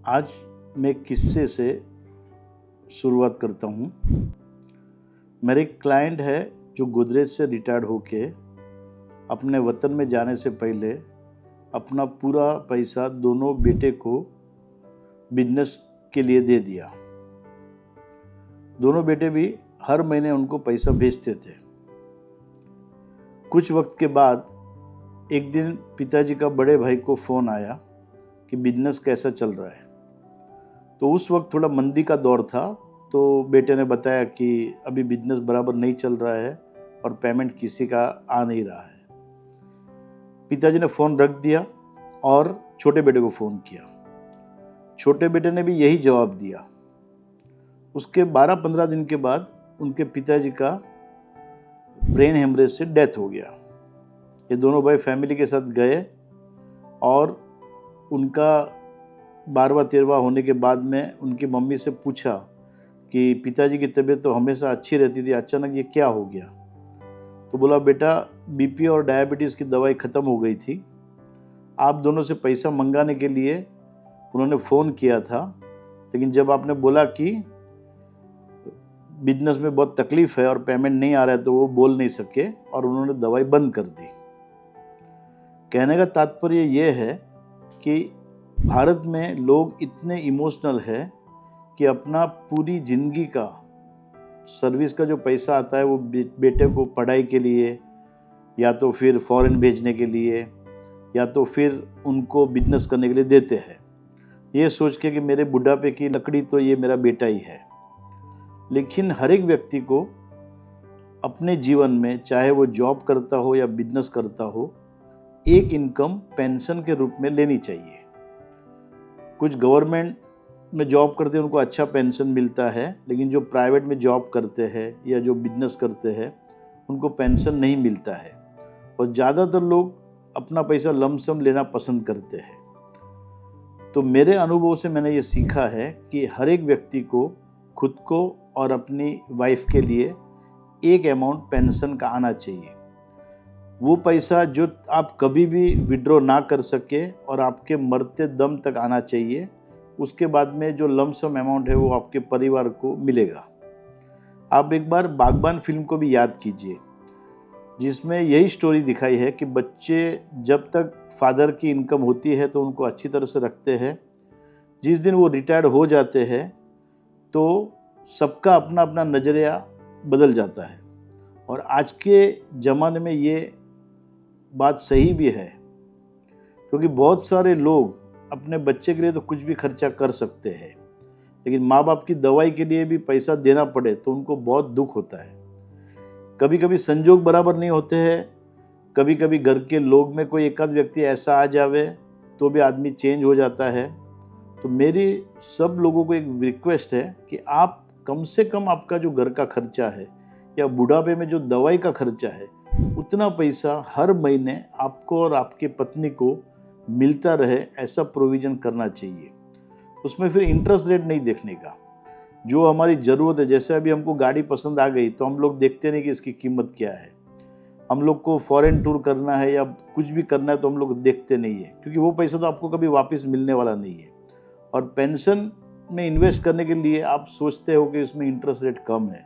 आज मैं एक किस्से से शुरुआत करता हूँ। मेरे एक क्लाइंट है जो गोदरेज से रिटायर्ड होके अपने वतन में जाने से पहले अपना पूरा पैसा दोनों बेटे को बिजनेस के लिए दे दिया। दोनों बेटे भी हर महीने उनको पैसा भेजते थे। कुछ वक्त के बाद एक दिन पिताजी का बड़े भाई को फ़ोन आया कि बिजनेस कैसा चल रहा है। तो उस वक्त थोड़ा मंदी का दौर था, तो बेटे ने बताया कि अभी बिजनेस बराबर नहीं चल रहा है और पेमेंट किसी का आ नहीं रहा है। पिताजी ने फ़ोन रख दिया और छोटे बेटे को फ़ोन किया। छोटे बेटे ने भी यही जवाब दिया। उसके 12-15 दिन के बाद उनके पिताजी का ब्रेन हेमरेज से डेथ हो गया। ये दोनों भाई फैमिली के साथ गए और उनका 12वां-13वां होने के बाद में उनकी मम्मी से पूछा कि पिताजी की तबीयत तो हमेशा अच्छी रहती थी, अचानक ये क्या हो गया। तो बोला, बेटा बीपी और डायबिटीज़ की दवाई ख़त्म हो गई थी। आप दोनों से पैसा मंगाने के लिए उन्होंने फ़ोन किया था, लेकिन जब आपने बोला कि बिजनेस में बहुत तकलीफ़ है और पेमेंट नहीं आ रहा है तो वो बोल नहीं सके और उन्होंने दवाई बंद कर दी। कहने का तात्पर्य ये है कि भारत में लोग इतने इमोशनल है कि अपना पूरी ज़िंदगी का सर्विस का जो पैसा आता है वो बेटे को पढ़ाई के लिए या तो फिर फॉरेन भेजने के लिए या तो फिर उनको बिजनेस करने के लिए देते हैं, ये सोच के कि मेरे बुढ़ापे की लकड़ी तो ये मेरा बेटा ही है। लेकिन हर एक व्यक्ति को अपने जीवन में, चाहे वो जॉब करता हो या बिजनेस करता हो, एक इनकम पेंशन के रूप में लेनी चाहिए। कुछ गवर्नमेंट में जॉब करते हैं उनको अच्छा पेंशन मिलता है, लेकिन जो प्राइवेट में जॉब करते हैं या जो बिजनेस करते हैं उनको पेंशन नहीं मिलता है और ज़्यादातर लोग अपना पैसा लमसम लेना पसंद करते हैं। तो मेरे अनुभव से मैंने ये सीखा है कि हर एक व्यक्ति को खुद को और अपनी वाइफ के लिए एक अमाउंट पेंशन का आना चाहिए। वो पैसा जो आप कभी भी विड्रॉ ना कर सके और आपके मरते दम तक आना चाहिए। उसके बाद में जो लमसम अमाउंट है वो आपके परिवार को मिलेगा। आप एक बार बागबान फिल्म को भी याद कीजिए, जिसमें यही स्टोरी दिखाई है कि बच्चे जब तक फादर की इनकम होती है तो उनको अच्छी तरह से रखते हैं। जिस दिन वो रिटायर्ड हो जाते हैं तो सबका अपना अपना नज़रिया बदल जाता है। और आज के ज़माने में ये बात सही भी है, क्योंकि बहुत सारे लोग अपने बच्चे के लिए तो कुछ भी खर्चा कर सकते हैं, लेकिन माँ बाप की दवाई के लिए भी पैसा देना पड़े तो उनको बहुत दुख होता है। कभी कभी संजोग बराबर नहीं होते हैं, कभी कभी घर के लोग में कोई एक आध व्यक्ति ऐसा आ जावे तो भी आदमी चेंज हो जाता है। तो मेरी सब लोगों को एक रिक्वेस्ट है कि आप कम से कम आपका जो घर का खर्चा है या बुढ़ापे में जो दवाई का खर्चा है, उतना पैसा हर महीने आपको और आपके पत्नी को मिलता रहे, ऐसा प्रोविज़न करना चाहिए। उसमें फिर इंटरेस्ट रेट नहीं देखने का, जो हमारी ज़रूरत है। जैसे अभी हमको गाड़ी पसंद आ गई तो हम लोग देखते नहीं कि इसकी कीमत क्या है। हम लोग को फॉरेन टूर करना है या कुछ भी करना है तो हम लोग देखते नहीं है, क्योंकि वो पैसा तो आपको कभी वापस मिलने वाला नहीं है। और पेंशन में इन्वेस्ट करने के लिए आप सोचते हो कि इसमें इंटरेस्ट रेट कम है,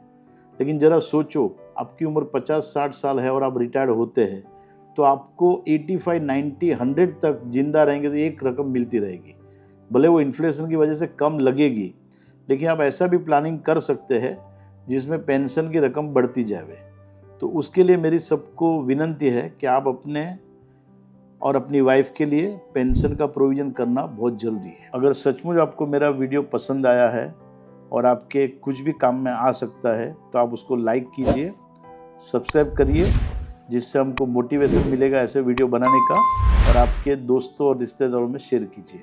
लेकिन ज़रा सोचो, आपकी उम्र 50-60 साल है और आप रिटायर्ड होते हैं तो आपको 85, 90, 100 तक जिंदा रहेंगे तो एक रकम मिलती रहेगी। भले वो इन्फ्लेशन की वजह से कम लगेगी, लेकिन आप ऐसा भी प्लानिंग कर सकते हैं जिसमें पेंशन की रकम बढ़ती जाए। तो उसके लिए मेरी सबको विनती है कि आप अपने और अपनी वाइफ के लिए पेंशन का प्रोविज़न करना बहुत ज़रूरी है। अगर सचमुच आपको मेरा वीडियो पसंद आया है और आपके कुछ भी काम में आ सकता है तो आप उसको लाइक कीजिए, सब्सक्राइब करिए, जिससे हमको मोटिवेशन मिलेगा ऐसे वीडियो बनाने का, और आपके दोस्तों और रिश्तेदारों में शेयर कीजिए।